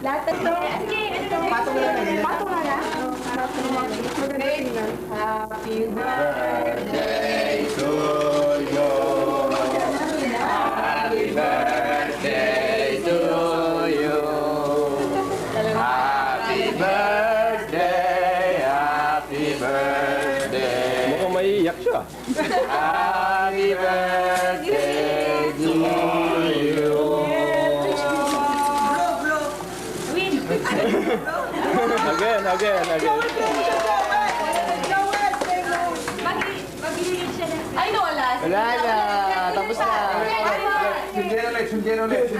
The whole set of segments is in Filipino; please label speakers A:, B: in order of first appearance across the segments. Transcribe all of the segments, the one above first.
A: Lahat ng sige, patong na lang. Patong na lang. Happy birthday
B: to you. Happy birthday to you. Happy birthday, happy birthday.
C: Mukhang maiiyak siya.
B: Happy birthday to you.
C: Again.
A: Mag-ilig siya na. Ay, no, wala.
B: Wala na, tapos na.
D: Sundian ulit.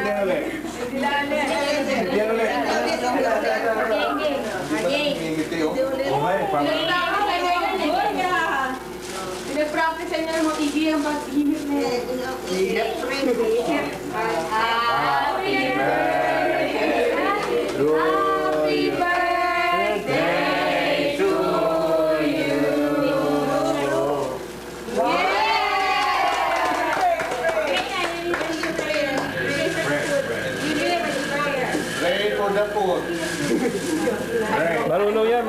A: Pinapractice niya ng mga igil ang pag-ihip na yan. Happy birthday to you.
D: Pray for the poor.
C: Marunong yan.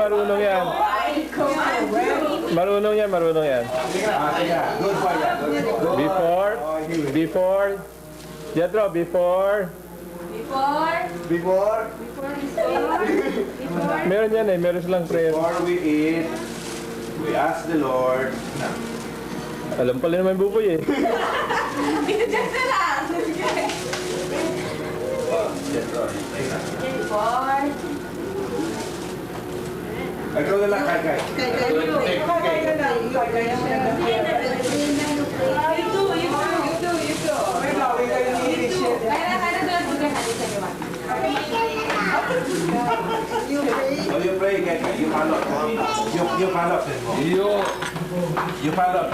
D: Good for you.
C: Before. Jethro, before. Meron yan eh. Meron silang prayer.
D: Before we eat, we ask the Lord.
C: Alam pala naman buboy eh.
D: Ikaw na lang, Kay. Oh, you pray, Kay. You follow. You follow. You follow.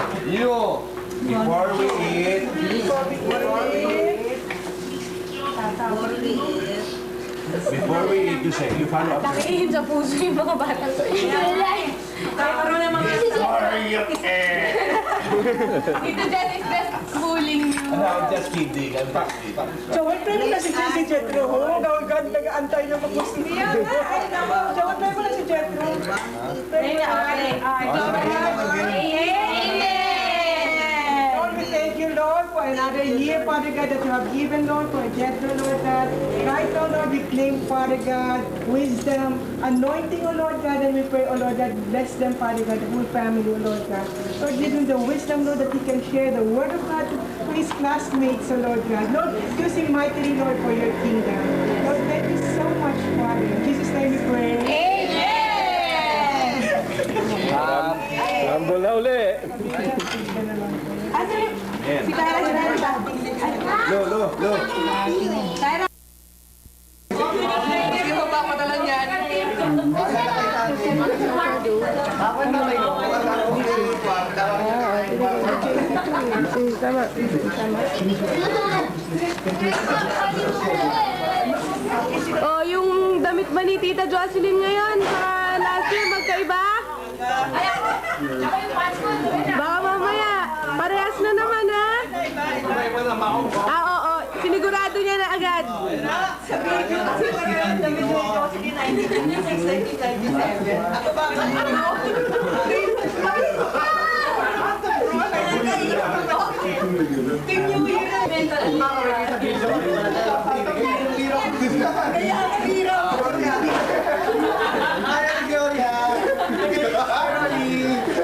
D: Before we eat, you say, you follow.
A: Nakiihim sa puso yung mga bata. Kaya parang naman Tito Jess is just fooling you.
D: I'm just kidding.
E: Jawad na mo na si Jethro. Gawag nag-aantay niya mag-gusto niya. Jawad na mo na si Jethro. Lord, we thank you, Lord, for another year, Father God, that you have given, Lord, for Jethro, Lord God. Right now, Lord, we claim, Father God, wisdom, anointing, oh Lord God, and we pray, oh Lord God, bless them, Father God, the whole family, oh Lord God. Lord, give him the wisdom, Lord, that he can share the word of God to his classmates, oh Lord God. Lord, use him mightily, Lord, for your kingdom. Lord, thank you so much, Father. In Jesus' name we pray.
C: Humble na uli.
A: Si Tyra,
D: Lo.
A: Tyra.
F: Oh, yung damit ba ni Tita Jocelyn ngayon sa last year magkaiba? Baka mamaya, parehas na naman ha? Oo. Sinigurado niya na agad.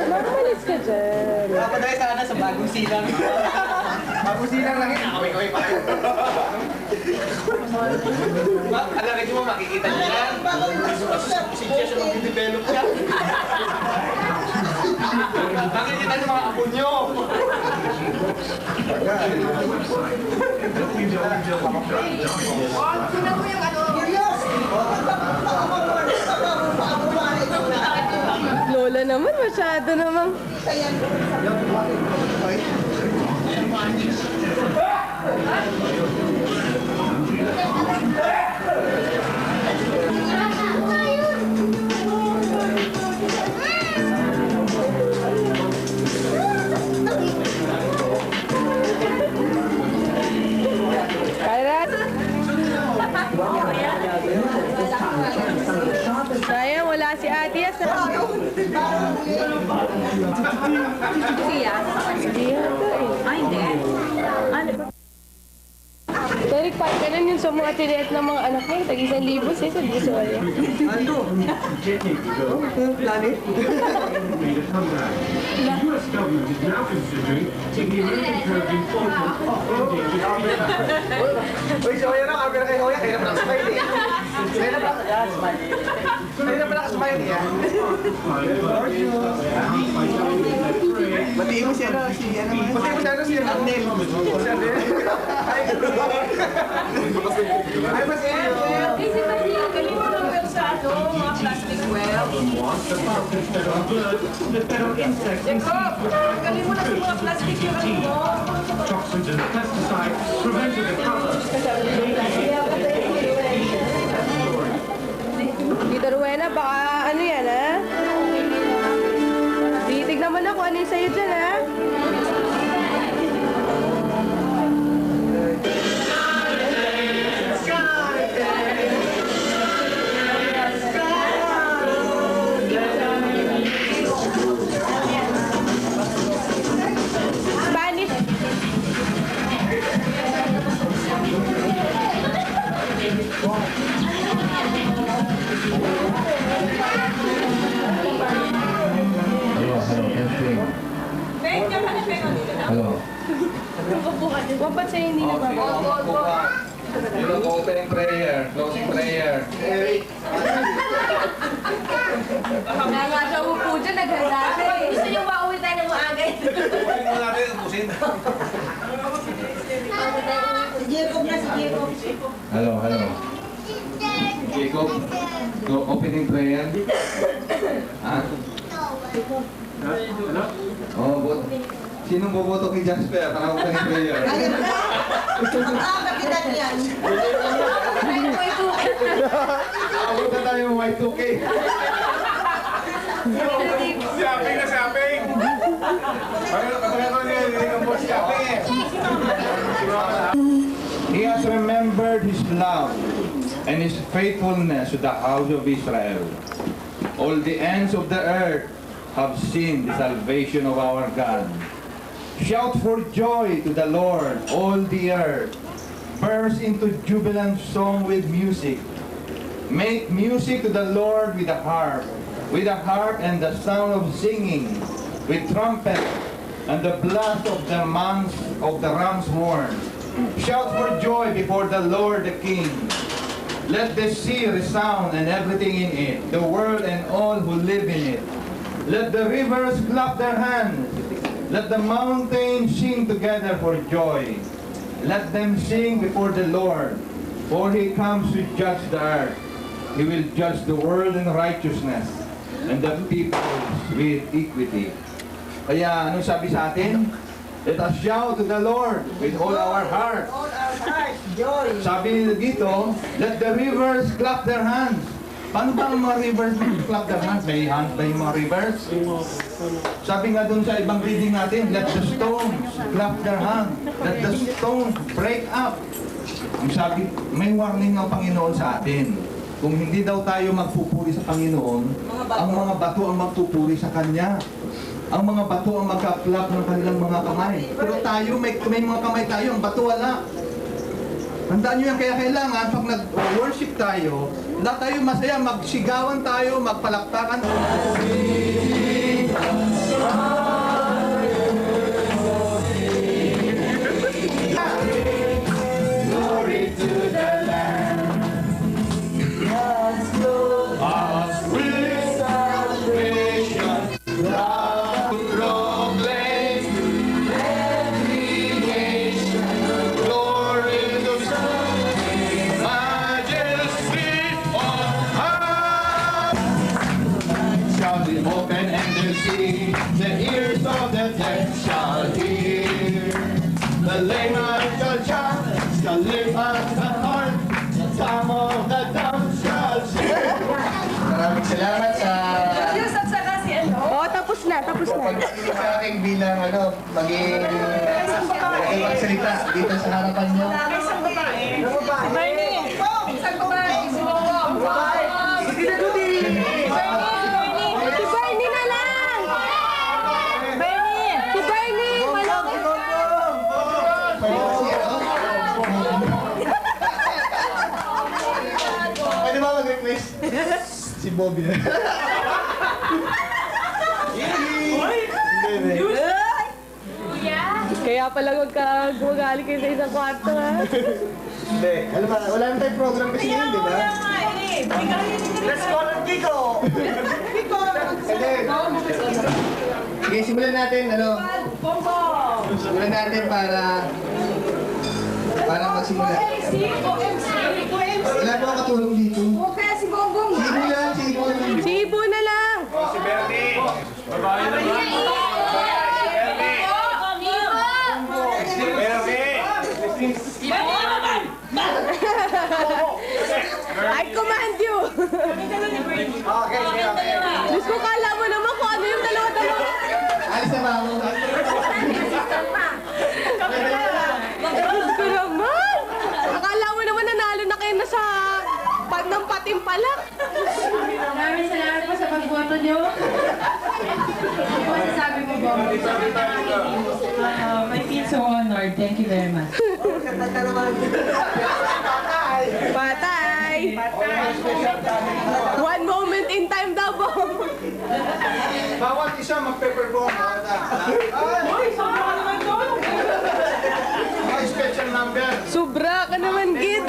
F: Malis ka dyan.
E: Papadaya sana sa bagong silang.
D: Bagong silang lang yun. Kaway pa.
E: Alam mo, makikita niyo yan. Si Jess ang mag-develop siya. Makikita niyo mga apo niyo.
F: Lola naman, masyado namang. Kairat!
A: Siya?
F: Hindi yata eh.
A: Ay, hindi. Ano?
F: Derek, parang ganun yun sa mga tiniet ng mga anak mo. Tag-1,000 sa isa't gusto kaya.
E: Ano? Planet?
G: The US government is now considering taking American curve enforcement off endangered
B: Uy, si Hoya na, camera kay Hoya. Kaya na pala smile eh. Kaya na pala smile eh.
E: Batiin mo siya na, si ano mo.
B: Pati mo siya si Arnel. Ay, mas Arnel.
A: Busy ba niya? Galing mo lang well sa ano, mga plastic well.
G: the federal insect
A: Jacob, galing mo lang sa mga plastic well mo.
G: toxins and pesticides prevented the cover.
F: Dito Rowena, baka ano yan ha? Titignan mo na kung ano yung sa'yo dyan ha? Spanish. Huwag ba't sa'yo hindi nababa?
B: Opening prayer, closing prayer.
A: Kaya nga siya upo dyan, naghanda siya eh. Gusto niyo mauwi tayo ng maaga eh.
D: Ubusin mo natin, ubusin.
E: Jacob na, si Jacob.
B: Hello. Jacob, go opening prayer. Ah? Oh, sinong boboto kay Jasper para opening prayer?
E: Kapitan yan.
B: Abot na tayo Y2K.
D: Shopping na shopping! Pagkakataon ko niya, hindi ang boss shopping eh.
B: He has remembered his love and his faithfulness to the house of Israel. All the ends of the earth have seen the salvation of our God. Shout for joy to the Lord, all the earth. Burst into jubilant song with music. Make music to the Lord with a harp and the sound of singing, with trumpet and the blast of the ram's horn. Shout for joy before the Lord the King. Let the sea resound and everything in it, the world and all who live in it. Let the rivers clap their hands. Let the mountains sing together for joy. Let them sing before the Lord, for he comes to judge the earth. He will judge the world in righteousness and the peoples with equity. Kaya anong sabi sa atin? Let us shout to the Lord with all our heart.
E: All our hearts, joy.
B: Sabi nila dito, let the rivers clap their hands. Paano ba ang mga rivers clap their hands? May hands ba yung mga rivers? Sabi nga dun sa ibang reading natin, let the stones clap their hands. Let the stones break up. Ang sabi, may warning ang Panginoon sa atin. Kung hindi daw tayo magpupuri sa Panginoon, ang mga bato ang magpupuri sa Kanya. Ang mga bato ang magka-clap ng kanilang mga kamay. Pero tayo, may mga kamay tayo, ang bato wala. Tandaan nyo yan, kaya kailangan pag nag-worship tayo, hindi tayo masaya, magsigawan tayo, magpalakpakan. Glory to the Lamb. As with salvation, loud proclaim every nation, glory to majesty on high. Shall be open and they'll see, the ears of the deaf shall hear. The lame shall shout, shall lift up the heart, the tongue of the dumb shall sing. Maraming salamat sa
A: Diyos at saka si ano.
F: Oo, tapos na.
B: pagpapili sa akin bilang maging magsalita dito sa harapan niyo.
A: Isang babae. Isang babae.
F: Si Bernie na lang!
H: Si Bobby na.
F: Kaya pala gumagali kayo sa isang kwarto, ha?
H: Hindi. Alam mo, wala naman tayong program kasi yun, di ba?
E: Let's go ng Kiko! Kiko!
H: Sige, simulan natin, ano? Simulan natin para magsimula. Wala po ang katulong dito.
A: Okay, si Bongbong.
H: Sibo lang, sibo lang.
F: Sibo na lang!
D: Si Bernie. Babae naman.
F: I command you! Diyos ko, kala mo naman kung ano yung dalawa-dalawa.
H: Alis na ba ako?
F: Diyos ko naman! Akala mo naman nanalo na kayo na sa ng patimpalak.
A: Maraming salamat po sa pagboto niyo. Ano po sasabi mo, Bongbong?
I: I feel so honored. Thank you very much.
F: Patay! One moment in time daw, Bong.
H: Bawat isa magpe-perform. Mga special number.
F: Sobra ka naman, Gid.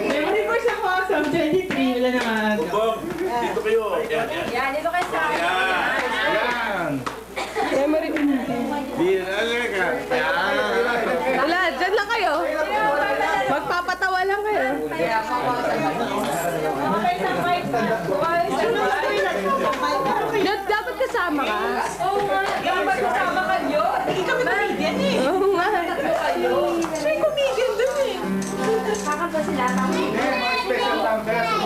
I: Memory ko siya po. So, 23. Wala naman.
D: Bob, dito kayo. Yan, yan.
A: Yan, dito kayo sa akin.
D: Yan.
F: Memory.
D: Binalaga. Yan.
F: Wala, dyan lang kayo. Magpapatawa lang kayo. Dapat kasama ka.
A: Oo nga. Dapat kasama kayo. Hindi kami comedian eh.
F: Oo nga.
A: May comedian dun eh. Kakanta sila.
H: Mga special number.